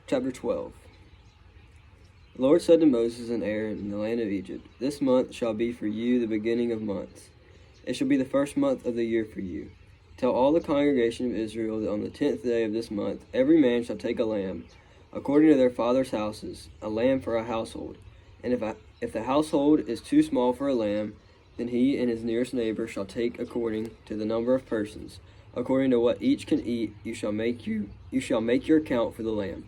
Chapter 12. The Lord said to Moses and Aaron in the land of Egypt, "This month shall be for you the beginning of months. It shall be the first month of the year for you. Tell all the congregation of Israel that on the 10th day of this month every man shall take a lamb, according to their fathers' houses, a lamb for a household. And if the household is too small for a lamb, then he and his nearest neighbor shall take according to the number of persons. According to what each can eat, you shall make your account for the lamb.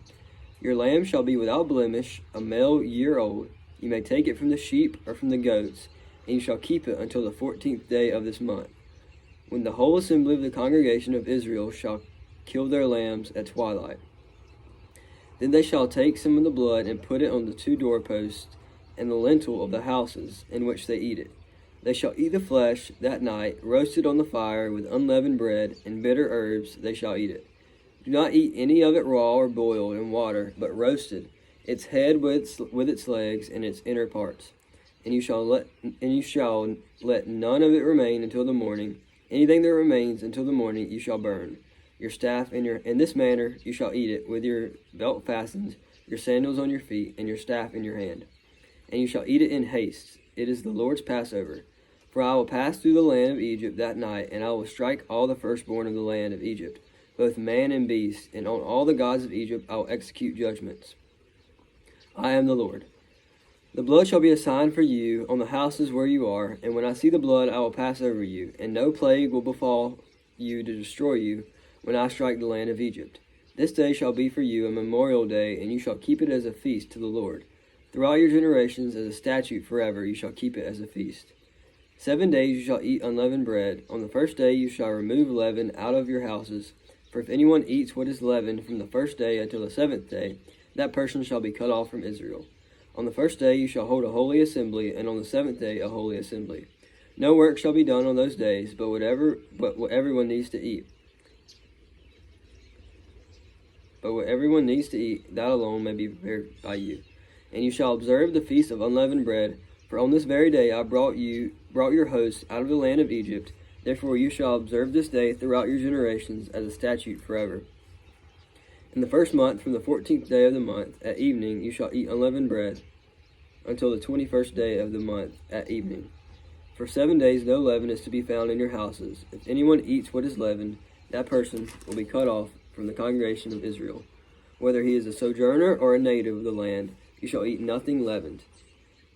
Your lamb shall be without blemish, a male year old. You may take it from the sheep or from the goats, and you shall keep it until the 14th day of this month, when the whole assembly of the congregation of Israel shall kill their lambs at twilight. Then they shall take some of the blood and put it on the 2 doorposts and the lintel of the houses in which they eat it. They shall eat the flesh that night, roasted on the fire with unleavened bread and bitter herbs. They shall eat it. Do not eat any of it raw or boiled in water, but roasted, its head with its legs and its inner parts. And you shall let none of it remain until the morning. Anything that remains until the morning you shall burn. Your staff in this manner you shall eat it, with your belt fastened, your sandals on your feet, and your staff in your hand. And you shall eat it in haste. It is the Lord's Passover. For I will pass through the land of Egypt that night, and I will strike all the firstborn of the land of Egypt, both man and beast, and on all the gods of Egypt I will execute judgments. I am the Lord. The blood shall be a sign for you on the houses where you are, and when I see the blood I will pass over you, and no plague will befall you to destroy you when I strike the land of Egypt. This day shall be for you a memorial day, and you shall keep it as a feast to the Lord. Throughout your generations, as a statute forever, you shall keep it as a feast. 7 days you shall eat unleavened bread. On the first day you shall remove leaven out of your houses. For if anyone eats what is leavened from the first day until the 7th day, that person shall be cut off from Israel. On the first day you shall hold a holy assembly, and on the 7th day a holy assembly. No work shall be done on those days, but what everyone needs to eat. But what everyone needs to eat, that alone may be prepared by you. And you shall observe the feast of unleavened bread, for on this very day I brought your hosts out of the land of Egypt. Therefore you shall observe this day throughout your generations as a statute forever. In the first month, from the 14th day of the month, at evening, you shall eat unleavened bread, until the 21st day of the month, at evening. For 7 days no leaven is to be found in your houses. If anyone eats what is leavened, that person will be cut off from the congregation of Israel. Whether he is a sojourner or a native of the land, you shall eat nothing leavened.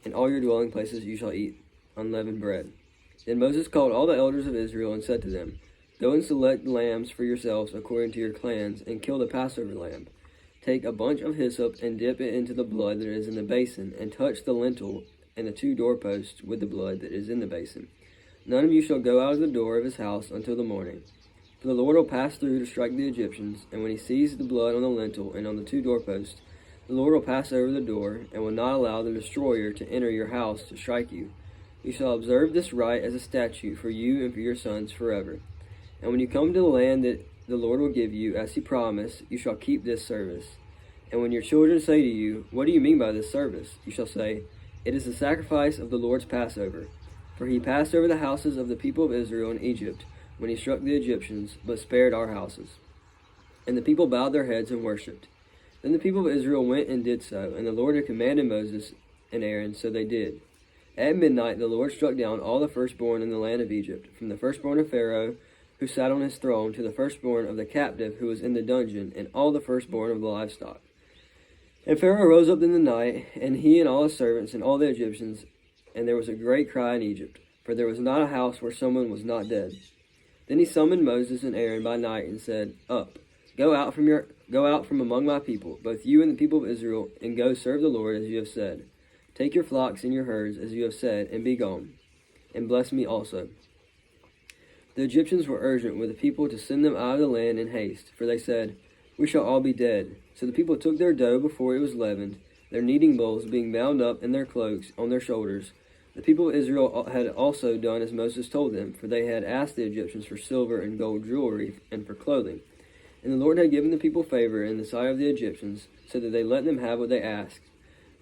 In all your dwelling places you shall eat unleavened bread. Then Moses called all the elders of Israel and said to them, Go and select lambs for yourselves according to your clans, and kill the Passover lamb. Take a bunch of hyssop and dip it into the blood that is in the basin, and touch the lintel and the 2 doorposts with the blood that is in the basin. None of you shall go out of the door of his house until the morning. For the Lord will pass through to strike the Egyptians, and when he sees the blood on the lintel and on the 2 doorposts, the Lord will pass over the door, and will not allow the destroyer to enter your house to strike you. You shall observe this rite as a statute for you and for your sons forever. And when you come to the land that the Lord will give you, as he promised, you shall keep this service. And when your children say to you, What do you mean by this service? You shall say, It is the sacrifice of the Lord's Passover. For he passed over the houses of the people of Israel in Egypt, when he struck the Egyptians, but spared our houses. And the people bowed their heads and worshipped. Then the people of Israel went and did so, and the Lord had commanded Moses and Aaron, so they did. At midnight the Lord struck down all the firstborn in the land of Egypt, from the firstborn of Pharaoh, who sat on his throne, to the firstborn of the captive who was in the dungeon, and all the firstborn of the livestock. And Pharaoh rose up in the night, and he and all his servants and all the Egyptians, and there was a great cry in Egypt, for there was not a house where someone was not dead. Then he summoned Moses and Aaron by night and said, Up, go out from among my people, both you and the people of Israel, and go serve the Lord as you have said. Take your flocks and your herds as you have said, and be gone, and bless me also. The Egyptians were urgent with the people to send them out of the land in haste, for they said, We shall all be dead. So the people took their dough before it was leavened, their kneading bowls being bound up in their cloaks on their shoulders. The people of Israel had also done as Moses told them, for they had asked the Egyptians for silver and gold jewelry and for clothing. And the Lord had given the people favor in the sight of the Egyptians, so that they let them have what they asked.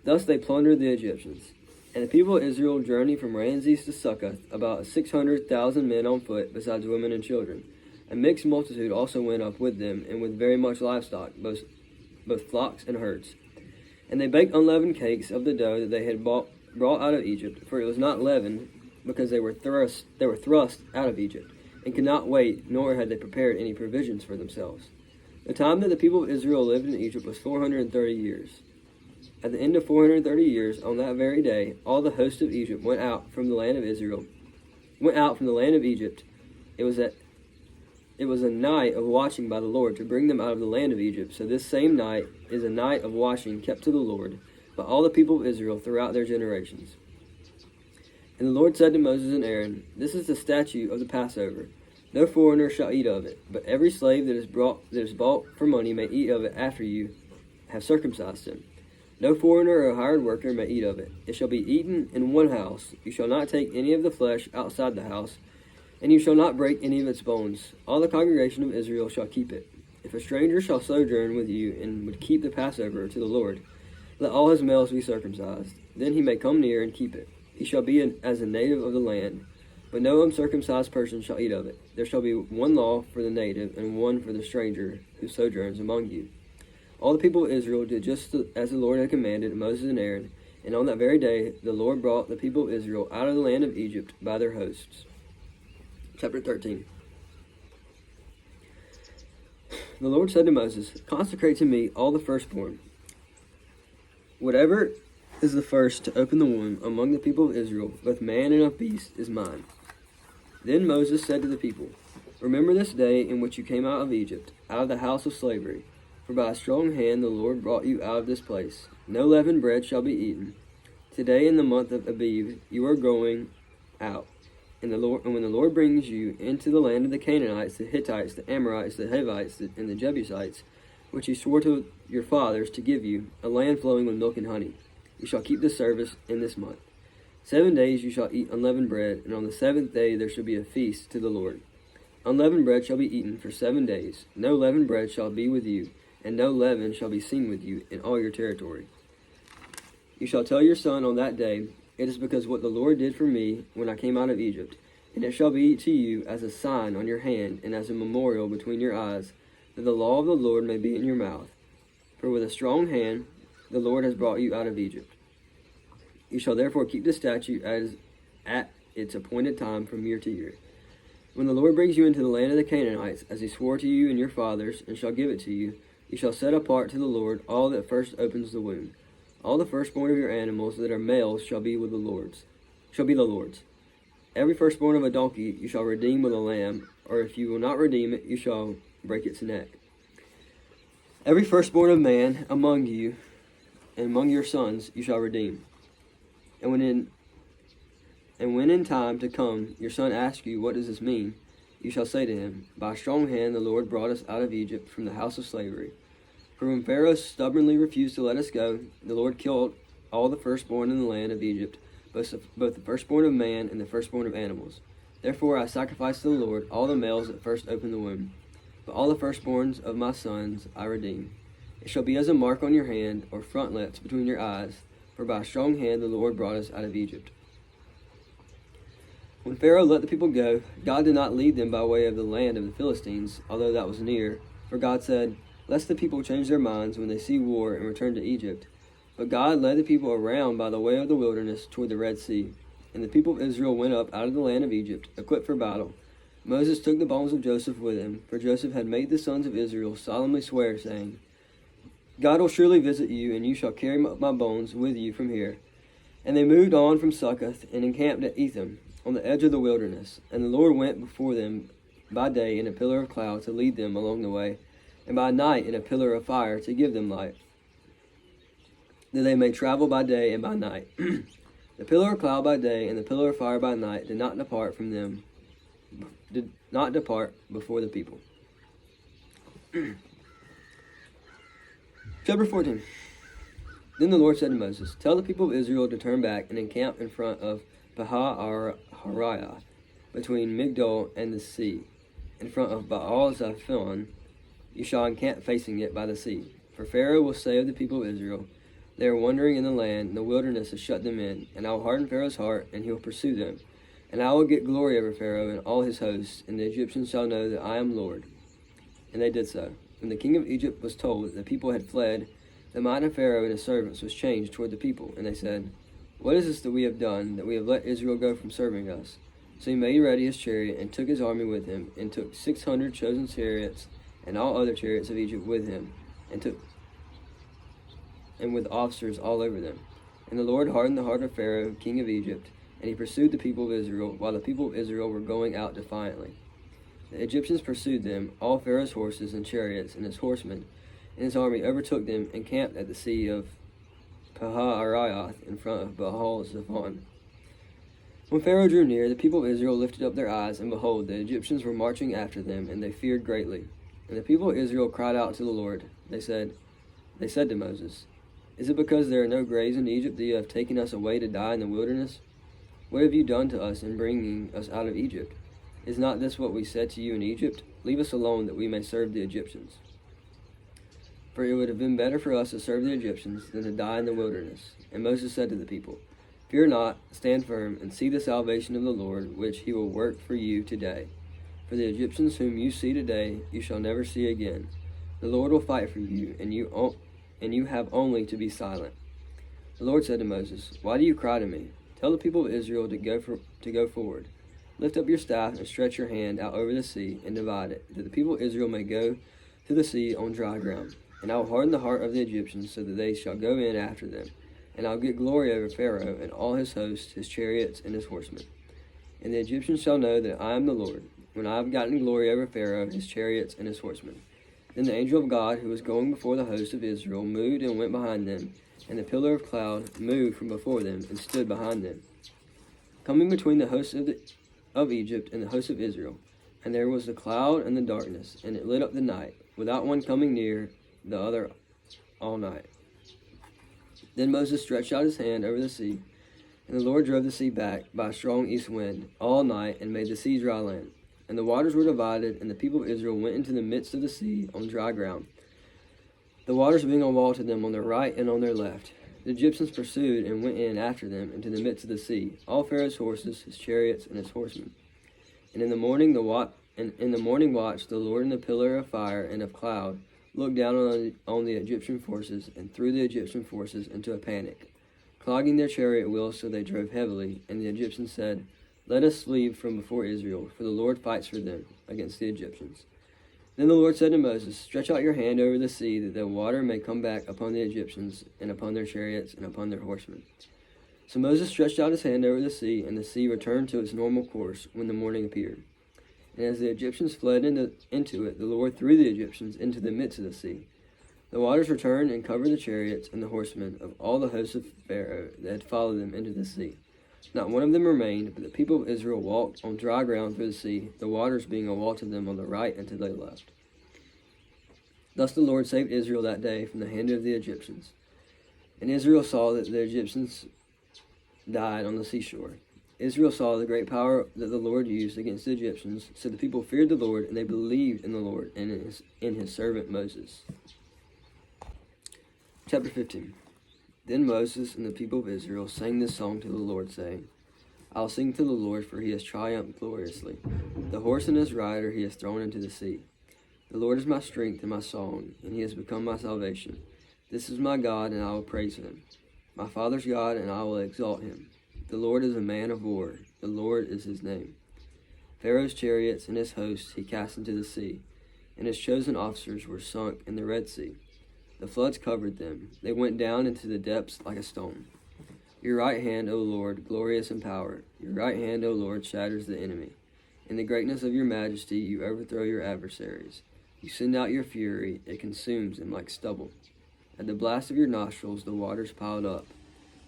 Thus they plundered the Egyptians. And the people of Israel journeyed from Ramses to Succoth, about 600,000 men on foot, besides women and children. A mixed multitude also went up with them, and with very much livestock, both flocks and herds. And they baked unleavened cakes of the dough that they had brought out of Egypt, for it was not leavened, because they were thrust out of Egypt, and could not wait, nor had they prepared any provisions for themselves. The time that the people of Israel lived in Egypt was 430 years. At the end of 430 years, on that very day, all the host of Egypt went out from the land of Egypt. It was a night of watching by the Lord to bring them out of the land of Egypt. So this same night is a night of watching kept to the Lord by all the people of Israel throughout their generations. And the Lord said to Moses and Aaron, "This is the statute of the Passover. No foreigner shall eat of it, but every slave that is bought for money may eat of it after you have circumcised him. No foreigner or hired worker may eat of it. It shall be eaten in one house. You shall not take any of the flesh outside the house, and you shall not break any of its bones. All the congregation of Israel shall keep it. If a stranger shall sojourn with you and would keep the Passover to the Lord, let all his males be circumcised. Then he may come near and keep it. He shall be as a native of the land, but no uncircumcised person shall eat of it. There shall be one law for the native and one for the stranger who sojourns among you." All the people of Israel did just as the Lord had commanded Moses and Aaron, and on that very day the Lord brought the people of Israel out of the land of Egypt by their hosts. Chapter 13. The Lord said to Moses, "Consecrate to me all the firstborn. Whatever is the first to open the womb among the people of Israel, both man and of beast, is mine." Then Moses said to the people, "Remember this day in which you came out of Egypt, out of the house of slavery. For by a strong hand the Lord brought you out of this place. No leavened bread shall be eaten. Today in the month of Abib you are going out. And when the Lord brings you into the land of the Canaanites, the Hittites, the Amorites, the Hivites, and the Jebusites, which he swore to your fathers to give you, a land flowing with milk and honey, you shall keep this service in this month. 7 days you shall eat unleavened bread, and on the seventh day there shall be a feast to the Lord. Unleavened bread shall be eaten for 7 days. No leavened bread shall be with you, and no leaven shall be seen with you in all your territory. You shall tell your son on that day, it is because what the Lord did for me when I came out of Egypt, and it shall be to you as a sign on your hand and as a memorial between your eyes, that the law of the Lord may be in your mouth. For with a strong hand the Lord has brought you out of Egypt. You shall therefore keep the statute as at its appointed time from year to year. When the Lord brings you into the land of the Canaanites, as he swore to you and your fathers, and shall give it to you, you shall set apart to the Lord all that first opens the womb. All the firstborn of your animals that are males shall be the Lord's. Every firstborn of a donkey you shall redeem with a lamb, or if you will not redeem it, you shall break its neck. Every firstborn of man among you and among your sons you shall redeem. And when in time to come your son asks you, what does this mean? You shall say to him, by a strong hand the Lord brought us out of Egypt from the house of slavery. For when Pharaoh stubbornly refused to let us go, the Lord killed all the firstborn in the land of Egypt, both the firstborn of man and the firstborn of animals. Therefore I sacrifice to the Lord all the males that first open the womb. But all the firstborns of my sons I redeem. It shall be as a mark on your hand, or frontlets between your eyes, for by a strong hand the Lord brought us out of Egypt. When Pharaoh let the people go, God did not lead them by way of the land of the Philistines, although that was near. For God said, lest the people change their minds when they see war and return to Egypt. But God led the people around by the way of the wilderness toward the Red Sea. And the people of Israel went up out of the land of Egypt, equipped for battle. Moses took the bones of Joseph with him, for Joseph had made the sons of Israel solemnly swear, saying, God will surely visit you, and you shall carry my bones with you from here. And they moved on from Succoth and encamped at Etham, on the edge of the wilderness. And the Lord went before them by day in a pillar of cloud to lead them along the way, and by night in a pillar of fire to give them light, that they may travel by day and by night. The pillar of cloud by day and the pillar of fire by night did not depart before the people. Chapter 14. Then the Lord said to Moses, tell the people of Israel to turn back and encamp in front of Pahah-Hariah, between Migdol and the sea, in front of Baal-Zephon. You shall encamp facing it by the sea. For Pharaoh will say of the people of Israel, they are wandering in the land, and the wilderness has shut them in, and I will harden Pharaoh's heart, and he will pursue them. And I will get glory over Pharaoh and all his hosts, and the Egyptians shall know that I am Lord. And they did so. When the king of Egypt was told that the people had fled, the mind of Pharaoh and his servants was changed toward the people, and they said, "What is this that we have done, that we have let Israel go from serving us?" So he made ready his chariot, and took his army with him, and took 600 chosen chariots, and all other chariots of Egypt with him, and with officers all over them. And the Lord hardened the heart of Pharaoh, king of Egypt, and he pursued the people of Israel, while the people of Israel were going out defiantly. The Egyptians pursued them, all Pharaoh's horses and chariots, and his horsemen, and his army overtook them, and camped at the sea of Pi-hahiroth in front of Baal-zephon. When Pharaoh drew near, the people of Israel lifted up their eyes, and behold, the Egyptians were marching after them, and they feared greatly. And the people of Israel cried out to the Lord. They said to Moses, "Is it because there are no graves in Egypt that you have taken us away to die in the wilderness? What have you done to us in bringing us out of Egypt? Is not this what we said to you in Egypt? Leave us alone, that we may serve the Egyptians. For it would have been better for us to serve the Egyptians than to die in the wilderness." And Moses said to the people, "Fear not, stand firm, and see the salvation of the Lord, which he will work for you today. For the Egyptians whom you see today, you shall never see again. The Lord will fight for you, and you have only to be silent." The Lord said to Moses, "Why do you cry to me? Tell the people of Israel to go forward. Lift up your staff and stretch your hand out over the sea and divide it, that the people of Israel may go through the sea on dry ground. And I will harden the heart of the Egyptians, so that they shall go in after them. And I will get glory over Pharaoh and all his hosts, his chariots, and his horsemen. And the Egyptians shall know that I am the Lord, when I have gotten glory over Pharaoh, his chariots, and his horsemen." Then the angel of God, who was going before the host of Israel, moved and went behind them, and the pillar of cloud moved from before them and stood behind them, coming between the hosts of Egypt and the hosts of Israel. And there was the cloud and the darkness, and it lit up the night, without one coming near the other all night. Then Moses stretched out his hand over the sea, and the Lord drove the sea back by a strong east wind all night, and made the sea dry land. And the waters were divided, and the people of Israel went into the midst of the sea on dry ground, the waters being a wall to them on their right and on their left. The Egyptians pursued and went in after them into the midst of the sea, all Pharaoh's horses, his chariots, and his horsemen. And in the morning watch, the Lord in the pillar of fire and of cloud looked down on the Egyptian forces, and threw the Egyptian forces into a panic, clogging their chariot wheels so they drove heavily. And the Egyptians said, "Let us flee from before Israel, for the Lord fights for them against the Egyptians." Then the Lord said to Moses, "Stretch out your hand over the sea, that the water may come back upon the Egyptians, and upon their chariots, and upon their horsemen." So Moses stretched out his hand over the sea, and the sea returned to its normal course when the morning appeared. And as the Egyptians fled into it, the Lord threw the Egyptians into the midst of the sea. The waters returned and covered the chariots and the horsemen of all the hosts of Pharaoh that had followed them into the sea. Not one of them remained, but the people of Israel walked on dry ground through the sea, the waters being a wall to them on the right and to the left. Thus the Lord saved Israel that day from the hand of the Egyptians. And Israel saw that the Egyptians died on the seashore. Israel saw the great power that the Lord used against the Egyptians, so the people feared the Lord, and they believed in the Lord and in his servant Moses. Chapter 15. Then Moses and the people of Israel sang this song to the Lord, saying, "I'll sing to the Lord, for he has triumphed gloriously. The horse and his rider he has thrown into the sea. The Lord is my strength and my song, and he has become my salvation. This is my God, and I will praise him. My father's God, and I will exalt him. The Lord is a man of war. The Lord is his name. Pharaoh's chariots and his hosts he cast into the sea, and his chosen officers were sunk in the Red Sea. The floods covered them. They went down into the depths like a stone. Your right hand, O Lord, glorious in power. Your right hand, O Lord, shatters the enemy. In the greatness of your majesty you overthrow your adversaries. You send out your fury, it consumes them like stubble. At the blast of your nostrils the waters piled up.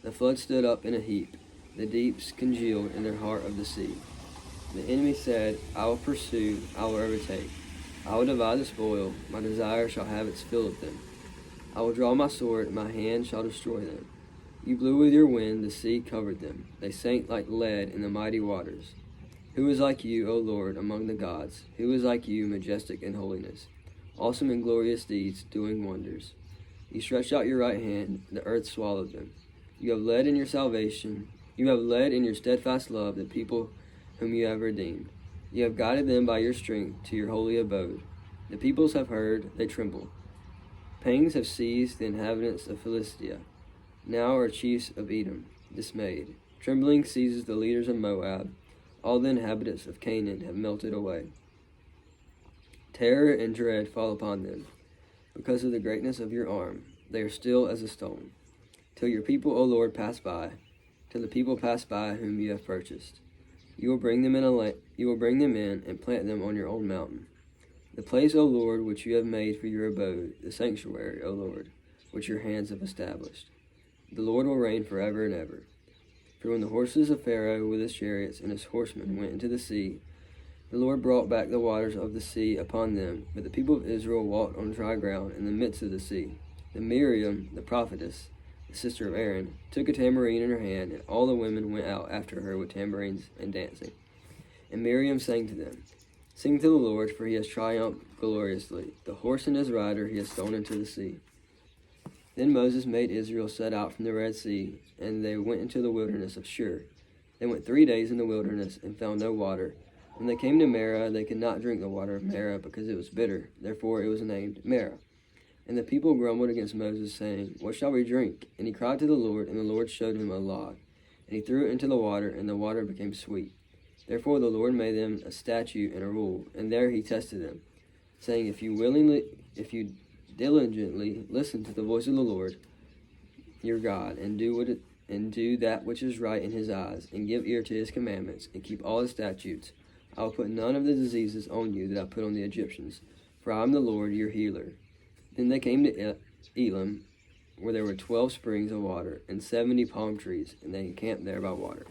The flood stood up in a heap. The deeps congealed in their heart of the sea. The enemy said, I will pursue, I will overtake. I will divide the spoil, my desire shall have its fill of them. I will draw my sword, my hand shall destroy them. You blew with your wind, the sea covered them. They sank like lead in the mighty waters. Who is like you, O Lord, among the gods? Who is like you, majestic in holiness, awesome in glorious deeds, doing wonders? You stretched out your right hand, the earth swallowed them. You have led in your salvation. You have led in your steadfast love the people whom you have redeemed. You have guided them by your strength to your holy abode. The peoples have heard, they tremble. Pangs have seized the inhabitants of Philistia. Now are chiefs of Edom dismayed. Trembling seizes the leaders of Moab. All the inhabitants of Canaan have melted away. Terror and dread fall upon them. Because of the greatness of your arm, they are still as a stone. Till your people, O Lord, pass by, till the people pass by whom you have purchased. You will bring them in and plant them on your own mountain. The place, O Lord, which you have made for your abode, the sanctuary, O Lord, which your hands have established. The Lord will reign forever and ever. For when the horses of Pharaoh with his chariots and his horsemen went into the sea, the Lord brought back the waters of the sea upon them, but the people of Israel walked on dry ground in the midst of the sea. Then Miriam, the prophetess, the sister of Aaron, took a tambourine in her hand, and all the women went out after her with tambourines and dancing. And Miriam sang to them, Sing to the Lord, for he has triumphed gloriously. The horse and his rider he has thrown into the sea. Then Moses made Israel set out from the Red Sea, and they went into the wilderness of Shur. They went 3 days in the wilderness and found no water. When they came to Marah, they could not drink the water of Marah, because it was bitter. Therefore it was named Marah. And the people grumbled against Moses, saying, What shall we drink? And he cried to the Lord, and the Lord showed him a log. And he threw it into the water, and the water became sweet. Therefore the Lord made them a statute and a rule, and there he tested them, saying, If you diligently listen to the voice of the Lord your God, and do that which is right in his eyes, and give ear to his commandments, and keep all his statutes, I will put none of the diseases on you that I put on the Egyptians, for I am the Lord your healer. Then they came to Elim, where there were 12 springs of water, and 70 palm trees, and they encamped there by water.